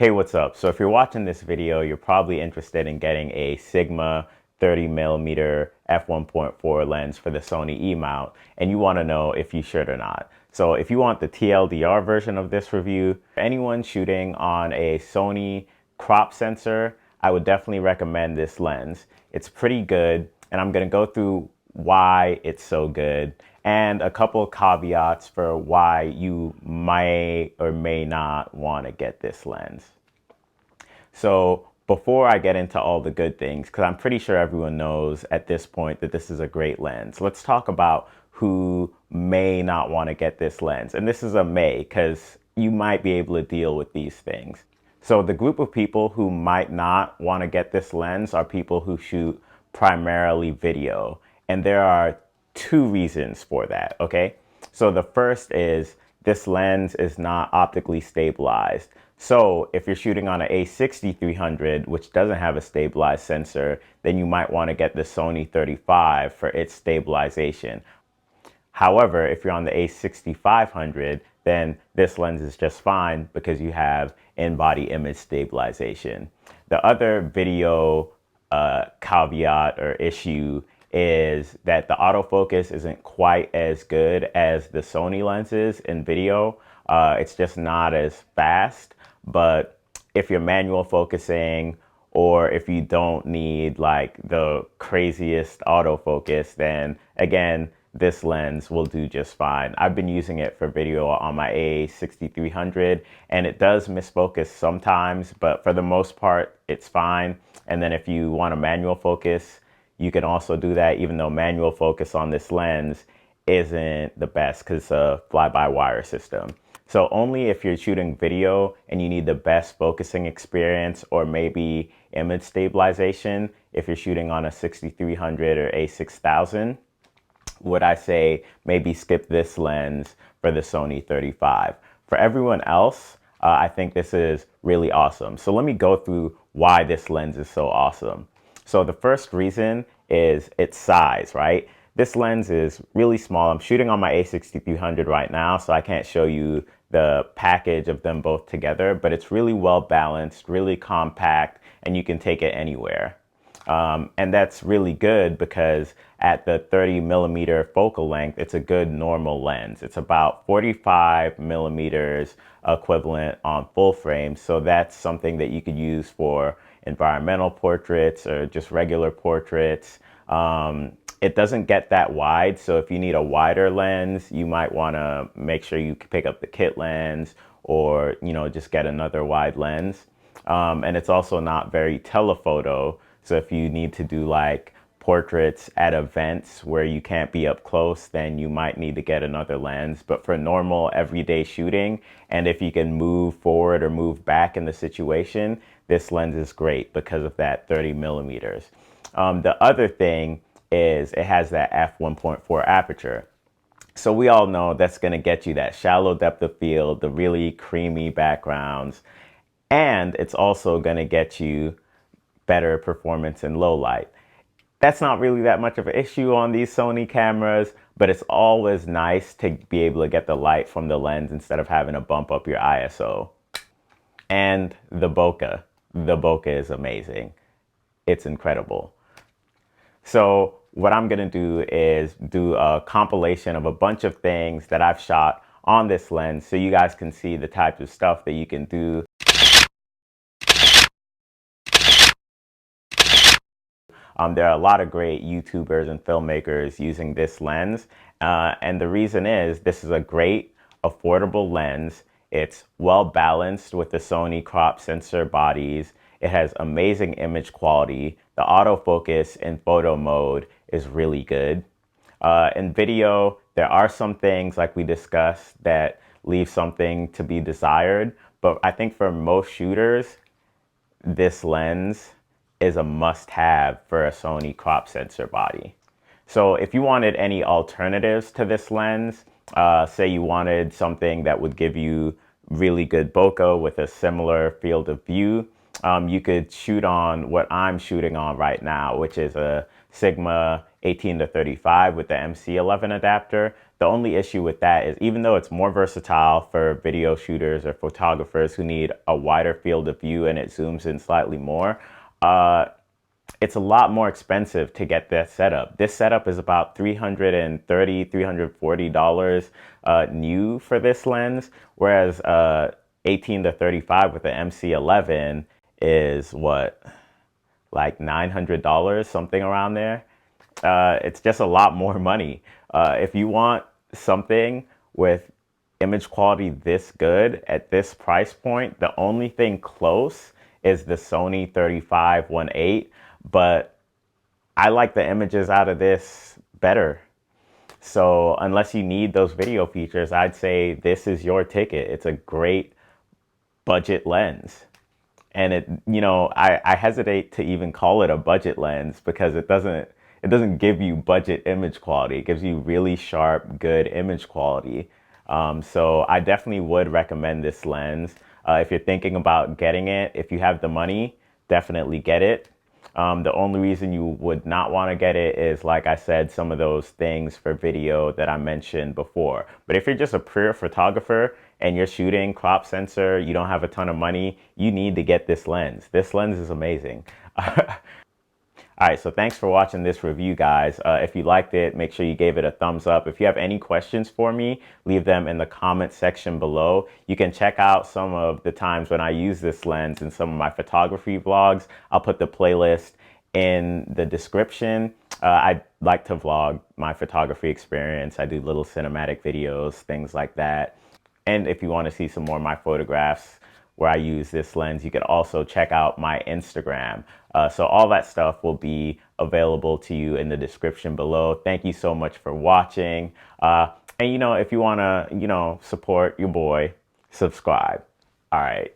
Hey, what's up? So if you're watching this video, you're probably interested in getting a Sigma 30mm f1.4 lens for the Sony E-mount, and you want to know if you should or not. So if you want the TLDR version of this review, anyone shooting on a Sony crop sensor, I would definitely recommend this lens. It's pretty good, and I'm going to go through why it's so good and a couple of caveats for why you may or may not want to get this lens. So before I get into all the good things, because I'm pretty sure everyone knows at this point that this is a great lens, let's talk about who may not want to get this lens. And this is a may, because you might be able to deal with these things. So the group of people who might not want to get this lens are people who shoot primarily video. And there are two reasons for that, okay? So the first is this lens is not optically stabilized. So if you're shooting on an a6300, which doesn't have a stabilized sensor, then you might want to get the Sony 35 for its stabilization. However, if you're on the a6500, then this lens is just fine because you have in-body image stabilization. The other video caveat or issue is that the autofocus isn't quite as good as the Sony lenses in video. It's just not as fast, but if you're manual focusing or if you don't need like the craziest autofocus, then again, this lens will do just fine. I've been using it for video on my a6300 and it does misfocus sometimes, but for the most part, it's fine. And then if you want a manual focus, you can also do that, even though manual focus on this lens isn't the best because it's a fly-by-wire system. So only if you're shooting video and you need the best focusing experience or maybe image stabilization, if you're shooting on a 6300 or a6000, would I say maybe skip this lens for the Sony 35. For everyone else, I think this is really awesome. So let me go through why this lens is so awesome. So the first reason is its size, right? This lens is really small. I'm shooting on my a6300 right now, so I can't show you the package of them both together, but it's really well balanced, really compact, and you can take it anywhere. And that's really good because at the 30mm focal length, it's a good normal lens. It's about 45mm equivalent on full frame. So that's something that you could use for environmental portraits or just regular portraits. It doesn't get that wide. So if you need a wider lens, you might want to make sure you pick up the kit lens or, just get another wide lens. And it's also not very telephoto. So if you need to do like portraits at events where you can't be up close, then you might need to get another lens. But for normal everyday shooting, and if you can move forward or move back in the situation, this lens is great because of that 30mm. The other thing is it has that f1.4 aperture. So we all know that's going to get you that shallow depth of field, the really creamy backgrounds, and it's also going to get you better performance in low light. That's not really that much of an issue on these Sony cameras, but it's always nice to be able to get the light from the lens instead of having to bump up your ISO. And the bokeh. The bokeh is amazing. It's incredible. So what I'm going to do is do a compilation of a bunch of things that I've shot on this lens so you guys can see the types of stuff that you can do. There are a lot of great YouTubers and filmmakers using this lens. And the reason is this is a great, affordable lens. It's well balanced with the Sony crop sensor bodies. It has amazing image quality. The autofocus in photo mode is really good. In video, there are some things like we discussed that leave something to be desired. But I think for most shooters, this lens is a must-have for a Sony crop sensor body. So if you wanted any alternatives to this lens, say you wanted something that would give you really good bokeh with a similar field of view, you could shoot on what I'm shooting on right now, which is a Sigma 18-35 with the MC11 adapter. The only issue with that is even though it's more versatile for video shooters or photographers who need a wider field of view and it zooms in slightly more, it's a lot more expensive to get that setup. This setup is about $330, $340 new for this lens, whereas 18 to 35 with the MC11 is what, like $900, something around there. It's just a lot more money. If you want something with image quality this good at this price point, the only thing close is the Sony 35-1.8, but I like the images out of this better. So unless you need those video features, I'd say this is your ticket. It's a great budget lens. And I hesitate to even call it a budget lens because it doesn't give you budget image quality. It gives you really sharp, good image quality. So I definitely would recommend this lens. If you're thinking about getting it, if you have the money, definitely get it. The only reason you would not want to get it is, like I said, some of those things for video that I mentioned before. But if you're just a pure photographer and you're shooting crop sensor, you don't have a ton of money, you need to get this lens. This lens is amazing. All right, so thanks for watching this review, guys. If you liked it, make sure you gave it a thumbs up. If you have any questions for me, leave them in the comment section below. You can check out some of the times when I use this lens in some of my photography vlogs. I'll put the playlist in the description. I like to vlog my photography experience. I do little cinematic videos, things like that. And if you want to see some more of my photographs where I use this lens, you can also check out my Instagram. So all that stuff will be available to you in the description below. Thank you so much for watching. And if you want to, support your boy, subscribe. All right.